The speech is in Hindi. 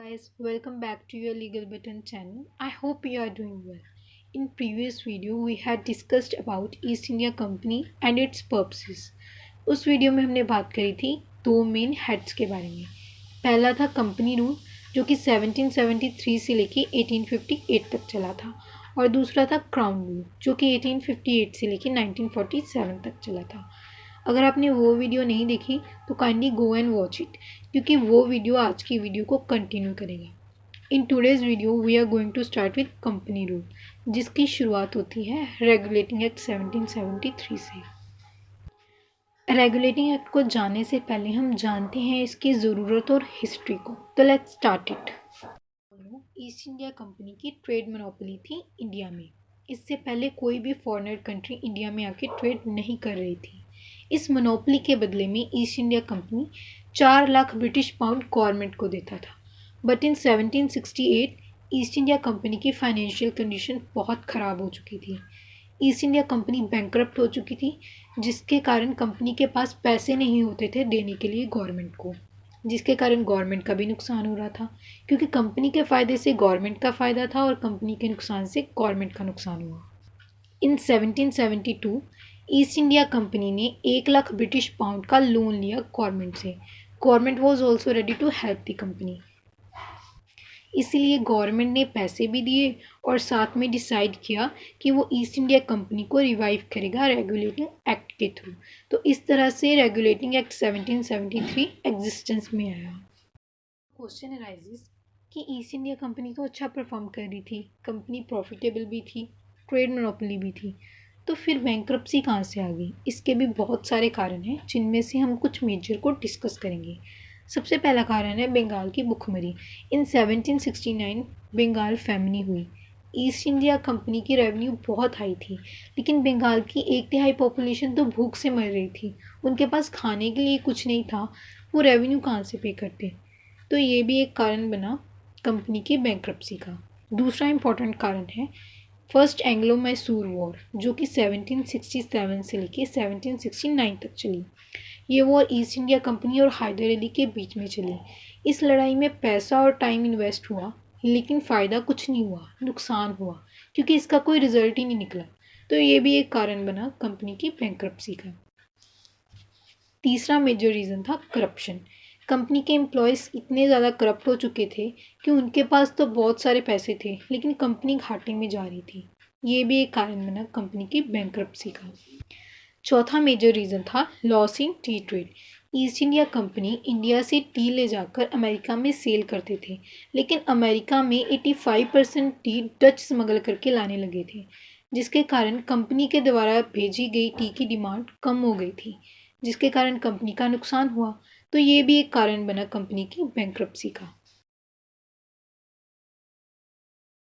guys, welcome back to your Legal Button channel. I hope you are doing well. In previous video we had discussed about East India Company and its purposes. उस वीडियो में हमने बात करी थी दो मेन हेड्स के बारे में। पहला था कंपनी रूल जो कि 1773 से लेके 1858 तक चला था और दूसरा था क्राउन रूल जो कि 1858 से लेके 1947 तक चला था। अगर आपने वो वीडियो नहीं देखी तो kindly go and watch it क्योंकि वो वीडियो आज की वीडियो को कंटिन्यू करेगा। In today's video we are going to start with company rule जिसकी शुरुआत होती है रेगुलेटिंग एक्ट 1773 से। रेगुलेटिंग एक्ट को जानने से पहले हम जानते हैं इसकी ज़रूरत और हिस्ट्री को। तो let's start it. East India company की ट्रेड मोनोपोली थी इंडिया में। इससे पहले कोई भी फॉरेनर कंट्री इंडिया में आके ट्रेड नहीं कर रही थी। इस मोनोपोली के बदले में east India company 4 lakh British pound government को देता था। But in 1768 east India company की फाइनेंशियल कंडीशन बहुत ख़राब हो चुकी थी। ईस्ट इंडिया कंपनी बैंकरप्ट हो चुकी थी जिसके कारण कंपनी के पास पैसे नहीं होते थे देने के लिए गवर्नमेंट को, जिसके कारण गवर्नमेंट का भी नुकसान हो रहा था क्योंकि कंपनी के फ़ायदे से गवर्नमेंट का फ़ायदा था और कंपनी के नुकसान से गवर्नमेंट का नुकसान हुआ। इन 1772 ईस्ट इंडिया कंपनी ने 1 लाख ब्रिटिश पाउंड का लोन लिया गवर्नमेंट से। Government was also ready to help the company, इसीलिए गवर्नमेंट ने पैसे भी दिए और साथ में डिसाइड किया कि वो ईस्ट इंडिया कंपनी को रिवाइव करेगा रेगुलेटिंग एक्ट के थ्रू। तो इस तरह से रेगुलेटिंग एक्ट 1773 एग्जिस्टेंस में आया। क्वेश्चन अराइजेस कि ईस्ट इंडिया कंपनी तो अच्छा परफॉर्म कर रही थी, कंपनी प्रॉफिटेबल भी थी, ट्रेड मोनोपोली भी थी, तो फिर बैंक्रप्सी कहाँ से आ गई? इसके भी बहुत सारे कारण हैं जिनमें से हम कुछ मेजर को डिस्कस करेंगे। सबसे पहला कारण है बंगाल की भुखमरी। इन 1769 बंगाल फैमिली हुई। ईस्ट इंडिया कंपनी की रेवेन्यू बहुत हाई थी लेकिन बंगाल की 1/3 पॉपुलेशन तो भूख से मर रही थी। उनके पास खाने के लिए कुछ नहीं था, वो रेवेन्यू कहाँ से पे करते? तो ये भी एक कारण बना कंपनी की बैंक्रप्सी का। दूसरा इम्पॉर्टेंट कारण है फर्स्ट एंग्लो मैसूर वॉर जो कि 1767 से लेके 1769 तक चली। ये वॉर ईस्ट इंडिया कंपनी और हैदर अली के बीच में चली। इस लड़ाई में पैसा और टाइम इन्वेस्ट हुआ लेकिन फ़ायदा कुछ नहीं हुआ, नुकसान हुआ क्योंकि इसका कोई रिजल्ट ही नहीं निकला। तो ये भी एक कारण बना कंपनी की बैंक्रप्सी का। तीसरा मेजर रीज़न था करप्शन। कंपनी के एम्प्लॉयज़ इतने ज़्यादा करप्ट हो चुके थे कि उनके पास तो बहुत सारे पैसे थे लेकिन कंपनी घाटे में जा रही थी। ये भी एक कारण बना कंपनी की बैंक्रप्सी का। चौथा मेजर रीज़न था loss in T trade. East India company India से टी ले जाकर अमेरिका में सेल करते थे लेकिन अमेरिका में 85% टी डच स्मगल करके लाने लगे थे, जिसके कारण कंपनी के द्वारा भेजी गई टी की डिमांड कम हो गई थी, जिसके कारण कंपनी का नुकसान हुआ। तो ये भी एक कारण बना कंपनी की बैंक्रप्सी का।